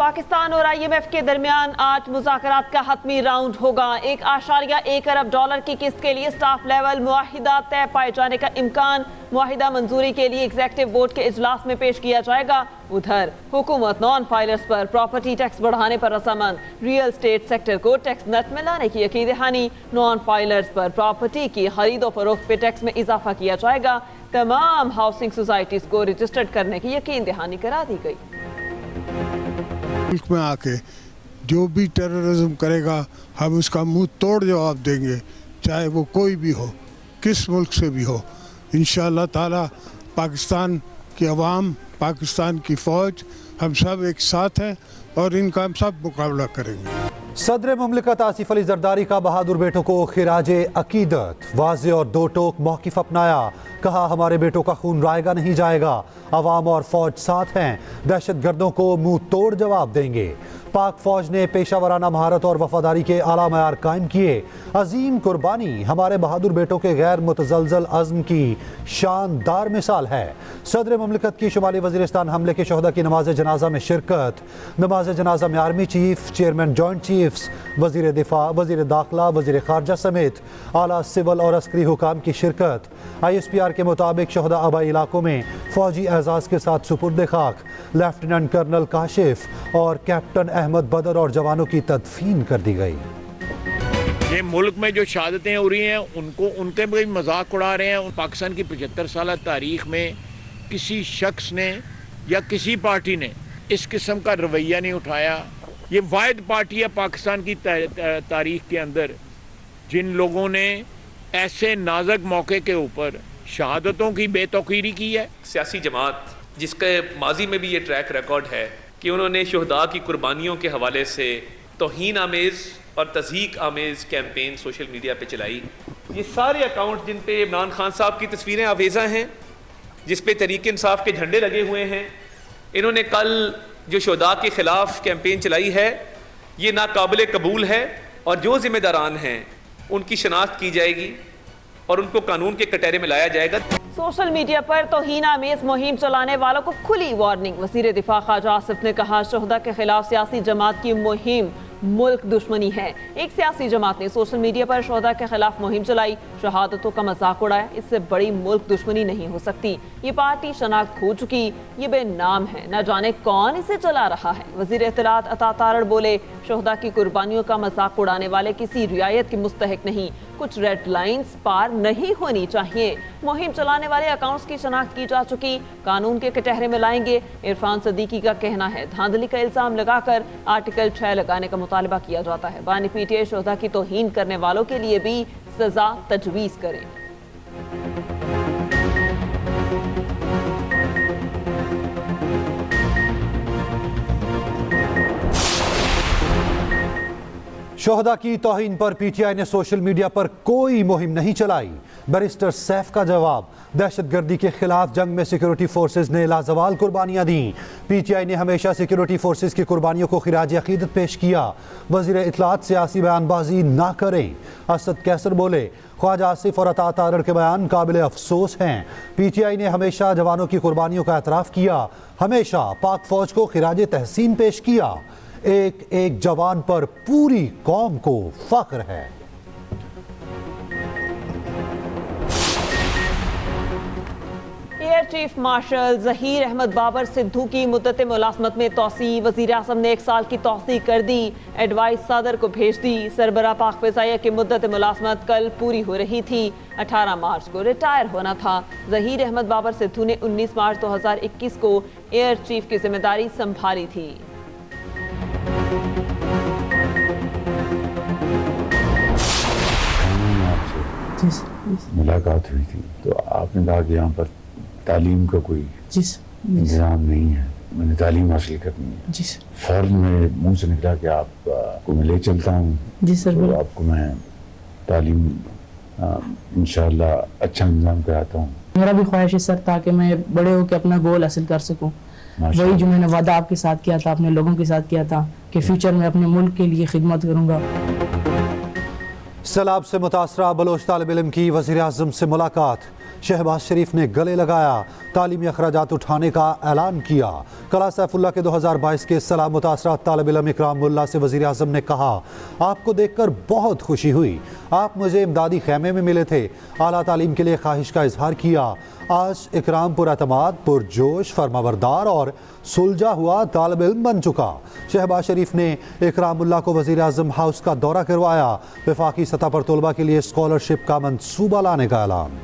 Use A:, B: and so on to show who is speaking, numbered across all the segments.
A: पाकिस्तान और IMF के दरमियान आज मुज़ाकरात का हतमी राउंड होगा। $1.1 अरब की किस्त के लिए स्टाफ लेवल मुआहिदा तय पाए जाने का इम्कान। मुआहिदा मंजूरी के लिए एग्जेक्टिव बोर्ड के इजलास में पेश किया जाएगा। उधर हुकूमत नॉन फाइलर्स पर प्रॉपर्टी टैक्स बढ़ाने पर रजामंद। रियल स्टेट सेक्टर को टैक्स नेट में लाने की यकीन दहानी। नॉन फाइलर्स पर प्रॉपर्टी की खरीदो फरोख्त पे टैक्स में इजाफा किया जाएगा। तमाम हाउसिंग सोसाइटीज को रजिस्टर्ड करने की यकीन दहानी करा दी गई।
B: मुल्क में आके जो भी टेररिज्म करेगा हम उसका मुंह तोड़ जवाब देंगे, चाहे वो कोई भी हो, किस मुल्क से भी हो। इंशाअल्लाह ताला पाकिस्तान की अवाम, पाकिस्तान की फ़ौज, हम सब एक साथ हैं और इनका हम सब मुकाबला करेंगे।
C: सदर मुमलिकत आसिफ अली जरदारी का बहादुर बेटों को खिराजे अकीदत। वाज़े और दो टोक मौक़िफ़ अपनाया। कहा हमारे बेटों का खून रायगा नहीं जाएगा। अवाम और फौज साथ हैं। दहशत गर्दों को मुंह तोड़ जवाब देंगे। पाक फौज ने पेशावराना महारत और वफादारी के आला मयार कायम किए। अजीम कुर्बानी हमारे बहादुर बेटों के गैर मुतज़लज़ल अज़्म की शानदार मिसाल है। सदर मुमलिकत की शुमाली वज़ीरिस्तान हमले के शहदा की नमाज जनाजा में शिरकत। नमाज जनाजा में army chief, chairman joint chiefs, वज़ीर दिफा, वज़ीर दाखिला, वज़ीर खारजा समेत आला सिविल और अस्करी हुकाम की शिरकत। ISPR के मुताबिक शहदा आबाई इलाकों में फौजी एजाज़ के साथ सुपुर्द खाक लेफ्टिनेंट कर्नल काशिफ और कैप्टन अहमद बदर और जवानों की तदफीन कर दी गई।
D: ये मुल्क में जो शहादतें हो रही हैं उनको उनके भी मजाक उड़ा रहे हैं। पाकिस्तान की 75 साल तारीख में किसी शख्स ने या किसी पार्टी ने इस किस्म का रवैया नहीं उठाया। ये वाहिद पार्टी है पाकिस्तान की तारीख के अंदर जिन लोगों ने ऐसे नाजुक मौके के ऊपर शहादतों की बेतौकीरी की है।
E: सियासी जमात जिसके माजी में भी ये ट्रैक रिकॉर्ड है कि उन्होंने शुहदा की कुर्बानियों के हवाले से तौहीन आमेज़ और तज़हीक आमेज़ कैंपेन सोशल मीडिया पे चलाई। ये सारे अकाउंट जिन पे इमरान खान साहब की तस्वीरें आवेज़ा हैं, जिस पे तहरीक इंसाफ के झंडे लगे हुए हैं, इन्होंने कल जो शुहदा के ख़िलाफ़ कैंपेन चलाई है, ये नाकाबिल कबूल है और जो ज़िम्मेदारान हैं उनकी शनाख्त की जाएगी और उनको कानून के कटहरे में लाया जाएगा।
A: सोशल मीडिया पर तौहीन आमेज मुहिम चलाने वालों को खुली वार्निंग। वज़ीर दिफा ख्वाजा आसिफ ने कहा शुहदा के खिलाफ सियासी जमात की मुहिम मुल्क दुश्मनी है। एक सियासी जमात ने सोशल मीडिया पर शुहदा के खिलाफ मुहिम चलाई, शहादतों का मजाक उड़ाया। इससे बड़ी मुल्क दुश्मनी नहीं हो सकती। ये पार्टी शनाख्त खो चुकी, ये बेनाम है, न जाने कौन इसे चला रहा है। वज़ीर इत्तलात अता तारड़ बोले शुहदा की कुर्बानियों का मजाक उड़ाने वाले किसी रियायत के मुस्तहिक नहीं। कुछ रेड लाइंस पार नहीं होनी चाहिए। मुहिम चलाने वाले अकाउंट्स की शनाख्त की जा चुकी, कानून के कटहरे में लाएंगे। इरफान सदीकी का कहना है धांधली का इल्जाम लगाकर आर्टिकल 6 लगाने का मुतालबा किया जाता है। बानी PTI शुहदा की तौहीन करने वालों के लिए भी सजा तजवीज़ करें।
C: शोहदा की तौहीन पर PTI ने सोशल मीडिया पर कोई मुहिम नहीं चलाई। बैरिस्टर सैफ का जवाब, दहशतगर्दी के खिलाफ जंग में सिक्योरिटी फोर्सेज ने लाजवाल कुर्बानियां दी। PTI ने हमेशा सिक्योरिटी फोर्सेज की कुर्बानियों को खिराज अकीदत पेश किया। वज़ीर इत्तलात सियासी बयानबाजी ना करें। असद कैसर बोले ख्वाजा आसिफ और अता तारड़ के बयान काबिल अफसोस हैं। PTI ने हमेशा जवानों की कुर्बानियों का एतराफ़ किया, हमेशा पाक फौज को खिराज तहसीन पेश किया। एक एक जवान पर पूरी कौम को फख्र है।
A: Air chief marshal Zaheer Ahmed Babar Sidhu की मुद्दत मुलाजमत में तोसी। वज़ीर आज़म ने 1 साल की तोसी कर दी, एडवाइस सदर को भेज दी। सरबरा पाक फ़िज़ाइया की मुद्दत मुलाजमत कल पूरी हो रही थी। 18 मार्च को रिटायर होना था। ज़हीर अहमद बाबर सिद्धू ने 19 मार्च 2021 को एयर चीफ की जिम्मेदारी संभाली थी।
F: मुलाकात हुई थी तो आपने कहा कि यहाँ पर तालीम का कोई इंतजाम नहीं है, मैंने तालीम हासिल करनी है।
G: जी सर।
F: फौरन मेरे मुंह से निकला कि आपको मैं ले चलता हूँ।
G: जी सर।
F: तो आपको मैं तालीम इंशाअल्लाह अच्छा इंतजाम कराता हूँ।
G: मेरा भी ख्वाहिश है सर, ताकि मैं बड़े होकर अपना गोल हासिल कर सकूँ। वही जो मैंने वादा आपके साथ किया था, अपने लोगों के साथ किया था कि फ्यूचर में अपने मुल्क के लिए खिदमत करूँगा।
C: सैलाब से मुतासरा बलोच तालिब इल्म की वज़ीर आज़म से मुलाकात। शहबाज शरीफ ने गले लगाया, तालीमी अखराजात उठाने का ऐलान किया। कला सैफुल्लाह के 2022 के सलाम मुतासरा तालिब इल्म इकराम मुल्ला से वज़ीर आज़म ने कहा, आपको देखकर बहुत खुशी हुई, आप मुझे इमदादी खैमे में मिले थे, आला तालीम के लिए ख्वाहिश का इजहार किया। आज इकराम पुरअतमाद, पुरजोश, फरमाबरदार और सुलझा हुआ तालिब इल्म बन चुका। शहबाज शरीफ ने इकराम मुल्ला को वज़ीर आज़म हाउस का दौरा करवाया। वफाकी सतह पर तलबा के लिए स्कॉलरशिप का मंसूबा लाने का ऐलान।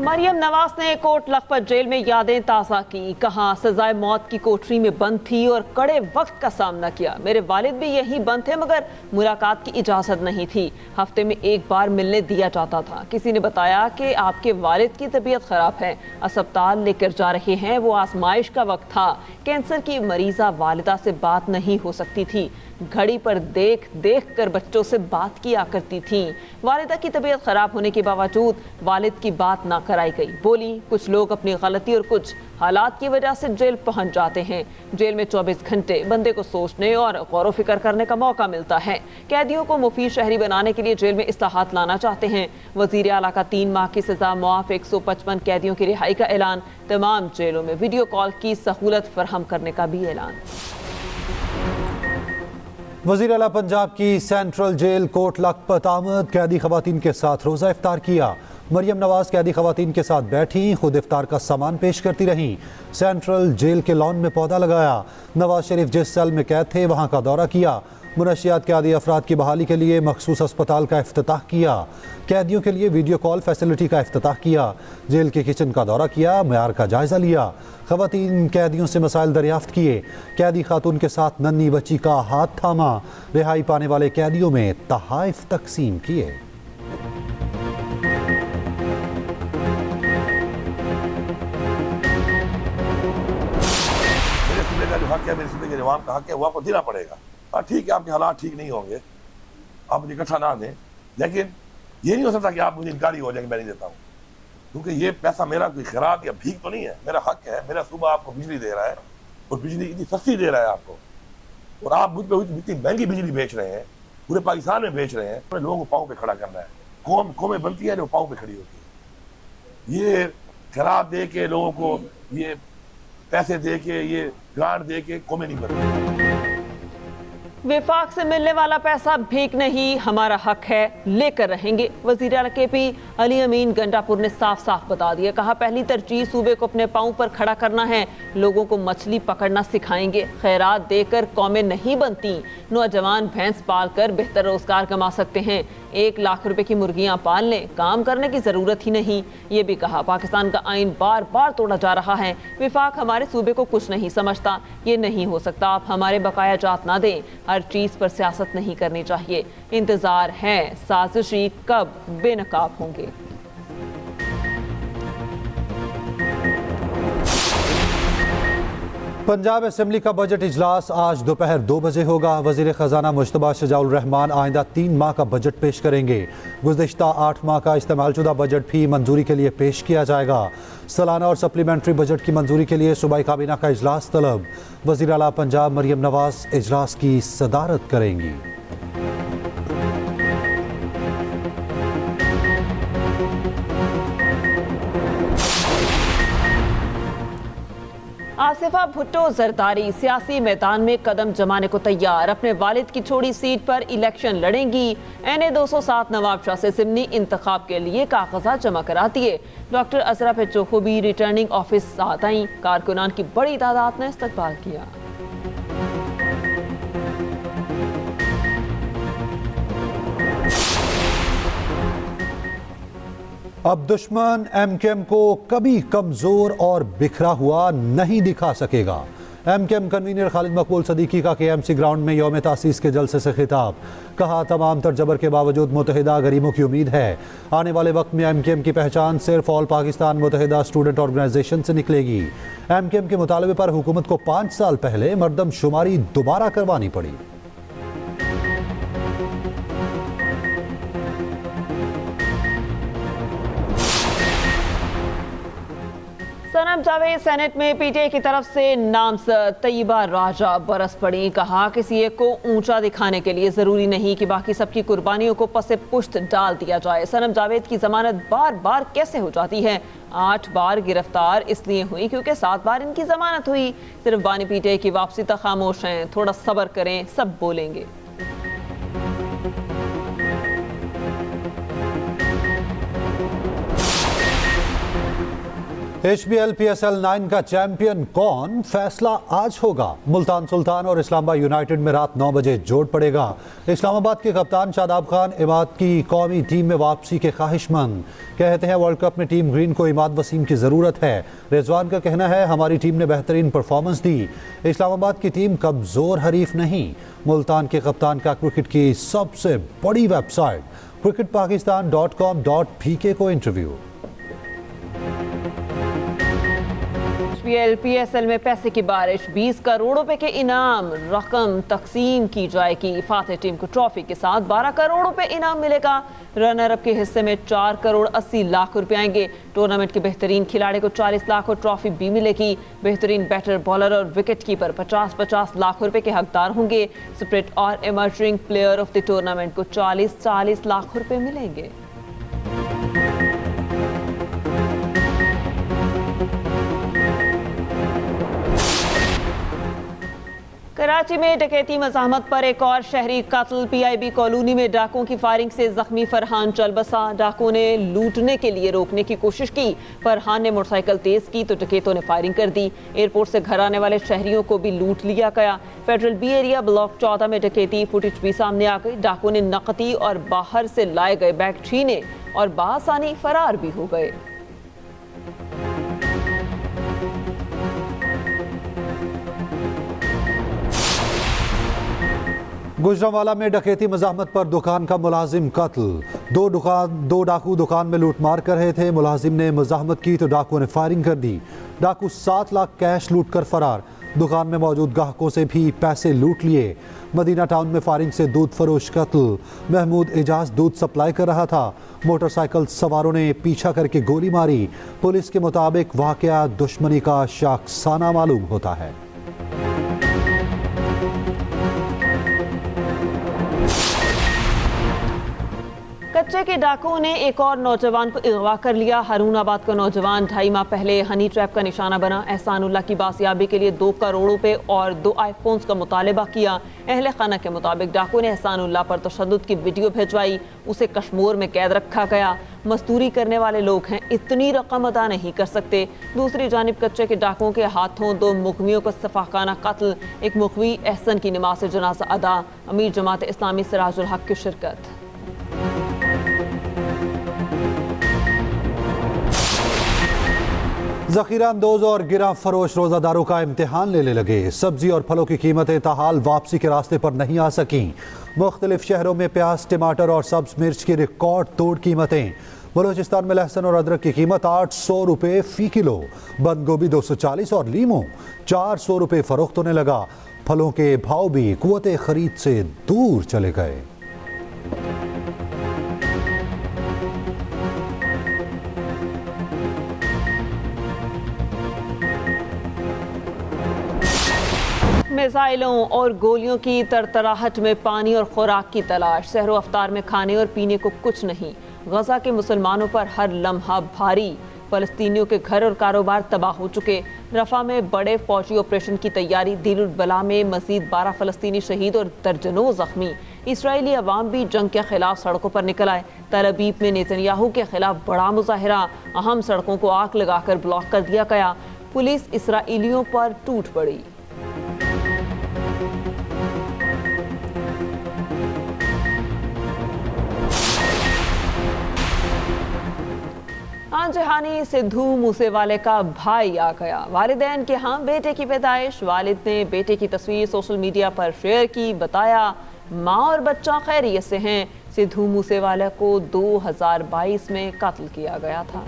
A: मरियम नवाज ने कोट लखपत जेल में यादें ताज़ा की। कहा, सजाए मौत की कोठरी में बंद थी और कड़े वक्त का सामना किया। मेरे वालिद भी यहीं बंद थे, मगर मुलाकात की इजाज़त नहीं थी। हफ्ते में एक बार मिलने दिया जाता था। किसी ने बताया कि आपके वालिद की तबीयत ख़राब है, अस्पताल लेकर जा रहे हैं। वो आजमाइश का वक्त था। कैंसर की मरीज़ा वालिदा से बात नहीं हो सकती थी। घड़ी पर देख देख कर बच्चों से बात किया करती थी। वालिदा की तबीयत खराब होने के बावजूद वालिद की बात ना कराई गई। बोली, कुछ लोग अपनी गलती और कुछ हालात की वजह से जेल पहुंच जाते हैं। जेल में 24 घंटे बंदे को सोचने और गौर व फिक्र करने का मौका मिलता है। कैदियों को मुफीद शहरी बनाने के लिए जेल में इस्लाहात लाना चाहते हैं। वजीर आला का 3 माह की सजा मुआफ 155 कैदियों की रिहाई का ऐलान। तमाम जेलों में वीडियो कॉल की सहूलत फराहम करने का भी ऐलान।
C: वज़ीर आला पंजाब की सेंट्रल जेल कोट लखपत आमद, कैदी खवातीन के साथ रोज़ा इफ्तार किया। मरियम नवाज कैदी खवातीन के साथ बैठी, खुद इफ्तार का सामान पेश करती रहीं। सेंट्रल जेल के लॉन में पौधा लगाया। नवाज शरीफ जिस सेल में कैद थे वहाँ का दौरा किया। मुनशियात कैदी अफराद की बहाली के लिए मखसूस अस्पताल का इफ्तिताह किया। कैदियों के लिए वीडियो कॉल फैसिलिटी का इफ्तिताह किया। जेल के किचन का दौरा किया, मयार का जायजा लिया। खवातीन कैदियों से मसाइल दरियाफ्त किए। कैदी खातून के साथ नन्ही बच्ची का हाथ थामा। रिहाई पाने वाले कैदियों में तहाइफ तकसीम किए।
H: मेरे सूबे का जो हक है, मेरे सूबे के जवान का हक है, वो आपको देना पड़ेगा। ठीक है, आपके हालात ठीक नहीं होंगे, आप मुझे इकट्ठा ना दें, लेकिन ये नहीं हो सकता कि आप मुझे इनकारी हो जाए मैं नहीं देता हूँ, क्योंकि ये पैसा मेरा कोई खैरात या भीख तो नहीं है, मेरा हक है। मेरा सूबा आपको बिजली दे रहा है और बिजली इतनी सस्ती दे रहा है आपको, और आप मुझ पर इतनी महंगी बिजली बेच रहे हैं, पूरे पाकिस्तान में बेच रहे हैं। तो लोगों को पाँव पे खड़ा करना है। कौमें बनती है जो पाँव पे खड़ी होती है। ये खैरात दे के लोगों को, ये पैसे दे के, ये ग्रांट दे के कौमें नहीं बनती।
A: विफाक से मिलने वाला पैसा भीख नहीं, हमारा हक है, लेकर रहेंगे। वज़ीर आला KP अली अमीन गंडापुर ने साफ साफ बता दिया। कहा, पहली तरजीह सूबे को अपने पाँव पर खड़ा करना है। लोगों को मछली पकड़ना सिखाएंगे। खैरात देकर कौमें नहीं बनती। नौजवान भैंस पाल कर बेहतर रोजगार कमा सकते हैं। 1 लाख रुपए की मुर्गियां पाल लें, काम करने की जरूरत ही नहीं। ये भी कहा, पाकिस्तान का आइन बार बार तोड़ा जा रहा है। विफाक हमारे सूबे को कुछ नहीं समझता। ये नहीं हो सकता। आप हमारे बकाया जात ना दें। हर चीज पर सियासत नहीं करनी चाहिए। इंतजार है साजिशी कब बेनकाब होंगे।
C: पंजाब असेंबली का बजट इजलास आज दोपहर 2 बजे होगा। वजीर खजाना मुश्तबा शजाउल रहमान आइंदा 3 माह का बजट पेश करेंगे। गुज़िश्ता 8 माह का इस्तेमालशुदा बजट भी मंजूरी के लिए पेश किया जाएगा। सालाना और सप्लीमेंट्री बजट की मंजूरी के लिए सूबाई काबीना का इजलास तलब। वज़ीर आला पंजाब मरियम नवाज इजलास की सदारत करेंगी।
A: आसिफा भुट्टो जरदारी सियासी मैदान में कदम जमाने को तैयार। अपने वालिद की छोड़ी सीट पर इलेक्शन लड़ेंगी। NA 207 नवाब शाह से ज़िमनी इंतखाब के लिए कागजात जमा करा दिए। डॉक्टर अजरा पेचो को भी रिटर्निंग ऑफिस साथ आई। कारकुनान की बड़ी तादाद ने इस्तकबाल किया।
C: अब दुश्मन MKM को कभी कमजोर और बिखरा हुआ नहीं दिखा सकेगा। MKM कन्वीनर खालिद मकबूल सदीकी का KMC ग्राउंड में यौम तासीस के जलसे से खिताब। कहा, तमाम तर जबर के बावजूद मुतहिदा गरीबों की उम्मीद है। आने वाले वक्त में MKM की पहचान सिर्फ ऑल पाकिस्तान मुतहिदा स्टूडेंट ऑर्गेनाइजेशन से निकलेगी। MKM के मुतालबे पर हुकूमत को 5 साल पहले मरदमशुमारी दोबारा करवानी पड़ी।
A: सना सनम जावेद सेनेट में पीटीआई की तरफ से नामजद तैयबा राजा बरस पड़ी। कहा किसी एक को ऊंचा दिखाने के लिए जरूरी नहीं कि बाकी सबकी कुर्बानियों को पसे पुश्त डाल दिया जाए। सनम जावेद की जमानत बार बार कैसे हो जाती है? 8 बार गिरफ्तार इसलिए हुई क्योंकि 7 बार इनकी जमानत हुई। सिर्फ बानी पीटीआई की वापसी तक खामोश हैं। थोड़ा सब्र करें, सब बोलेंगे।
C: HBL PSL 9 का चैंपियन कौन, फैसला आज होगा। मुल्तान सुल्तान और इस्लामाबाद यूनाइटेड में रात 9 बजे जोड़ पड़ेगा। इस्लामाबाद के कप्तान शादाब खान इमाद की कौमी टीम में वापसी के ख्वाहिशमंद। कहते हैं वर्ल्ड कप में टीम ग्रीन को इमाद वसीम की ज़रूरत है। रिजवान का कहना है हमारी टीम ने बेहतरीन परफॉर्मेंस दी। इस्लामाबाद की टीम कमज़ोर हरीफ नहीं। मुल्तान के कप्तान का क्रिकेट की सबसे बड़ी वेबसाइट cricketpakistan.com.pk को इंटरव्यू।
A: PSL में पैसे की बारिश, 20 करोड़ रुपए के इनाम रकम तकसीम की जाएगी। फातेह टीम को ट्रॉफी के साथ 12 करोड़ रुपए इनाम मिलेगा। रनर अप के हिस्से में 4 करोड़ 80 लाख रुपए आएंगे। टूर्नामेंट के बेहतरीन खिलाड़ी को 40 लाख और ट्रॉफी भी मिलेगी। बेहतरीन बैटर, बॉलर और विकेट कीपर 50-50 लाख रुपए के हकदार होंगे। स्प्रिट और emerging player of the tournament को 40-40 लाख रुपए मिलेंगे। कराची में डकैती मज़ाहमत पर एक और शहरी कत्ल। PIB कॉलोनी में डाकुओं की फायरिंग से जख्मी फरहान चल बसा। डाकुओं ने लूटने के लिए रोकने की कोशिश की। फरहान ने मोटरसाइकिल तेज की तो डकैतों ने फायरिंग कर दी। एयरपोर्ट से घर आने वाले शहरियों को भी लूट लिया गया। फेडरल बी एरिया ब्लॉक 14 में डकैती फुटेज भी सामने आ गई। डाकुओं ने नकदी और बाहर से लाए गए बैग छीने और बासानी फरार भी हो गए।
C: गुजरांवाला में डकैती मज़ाहमत पर दुकान का मुलाजिम कत्ल। दो डाकू दुकान में लूट मार कर रहे थे। मुलाजिम ने मज़ाहमत की तो डाकुओं ने फायरिंग कर दी। डाकू 7 लाख कैश लूट कर फरार। दुकान में मौजूद ग्राहकों से भी पैसे लूट लिए। मदीना टाउन में फायरिंग से दूध फरोश कत्ल। महमूद एजाज दूध सप्लाई कर रहा था। मोटरसाइकिल सवारों ने पीछा करके गोली मारी। पुलिस के मुताबिक वाकया दुश्मनी का शाखसाना मालूम होता है।
A: कच्चे के डाकुओं ने एक और नौजवान को अगवा कर लिया। हारूनाबाद का नौजवान 2.5 माह पहले हनी ट्रैप का निशाना बना। एहसानुल्लाह की बासियाबी के लिए 2 करोड़ रुपए और 2 आईफोन्स का मुतालबा किया। अहले खाना के मुताबिक डाकुओं ने एहसानुल्लाह पर तशद्दुद की वीडियो भिजवाई। उसे कश्मीर में कैद रखा गया। मजदूरी करने वाले लोग हैं, इतनी रकम अदा नहीं कर सकते। दूसरी जानिब कच्चे के डाकुओं के हाथों 2 मुखवियों का सफाकाना कत्ल। एक मुखवी एहसन की नमाज जनाजा अदा। अमीर जमात इस्लामी सिराजुल हक की शिरकत।
C: ज़ख़ीरा अंदोज और गिरा फरोश रोज़ादारों का इम्तिहान लेने लगे। सब्जी और फलों की कीमतें ताहाल वापसी के रास्ते पर नहीं आ सकीं। मुख्तलिफ शहरों में प्याज, टमाटर और सब्ज़ मिर्च की रिकॉर्ड तोड़ कीमतें। बलूचिस्तान में लहसुन और अदरक की कीमत 800 रुपये फ़ी किलो, बंद गोभी 240 और लीमू 400 रुपये फ़रोख्त होने लगा। फलों के भाव भी कुव्वते ख़रीद से दूर चले गए।
A: मिसाइलों और गोलियों की तरतराहट में पानी और खुराक की तलाश। सहरो अफ्तार में खाने और पीने को कुछ नहीं। गजा के मुसलमानों पर हर लम्हा भारी। फ़लस्तीनियों के घर और कारोबार तबाह हो चुके। रफा में बड़े फौजी ऑपरेशन की तैयारी। दीरुल बला में मज़ीद 12 फ़लस्तीनी शहीद और दर्जनों ज़ख्मी। इसराइली अवाम भी जंग के खिलाफ सड़कों पर निकल आए। तल अबीब में नेतन्याहू के खिलाफ बड़ा मुजाहिरा। अहम सड़कों को आग लगाकर ब्लॉक कर दिया गया। पुलिस इसराइलियों पर टूट पड़ी। जहानी सिद्धू मूसेवाले का भाई आ गया। वालिदैन के यहाँ बेटे की पैदाइश। वालिद ने बेटे की तस्वीर सोशल मीडिया पर शेयर की। बताया माँ और बच्चा खैरियत से हैं। सिद्धू मूसेवाले को 2022 में कत्ल किया गया था।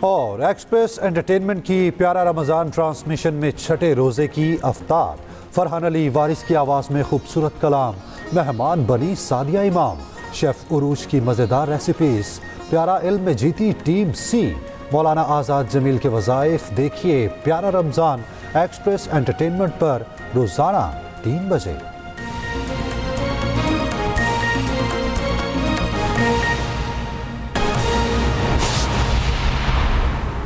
C: और एक्सप्रेस एंटरटेनमेंट की प्यारा रमज़ान ट्रांसमिशन में छठे रोज़े की अफ्तार। फरहान अली वारिस की आवाज़ में खूबसूरत कलाम। मेहमान बनी सादिया इमाम। शेफ उरूज की मज़ेदार रेसिपीज। प्यारा इल्म में जीती टीम सी। मौलाना आज़ाद जमील के वज़ाइफ देखिए प्यारा रमज़ान एक्सप्रेस एंटरटेनमेंट पर रोज़ाना 3 बजे।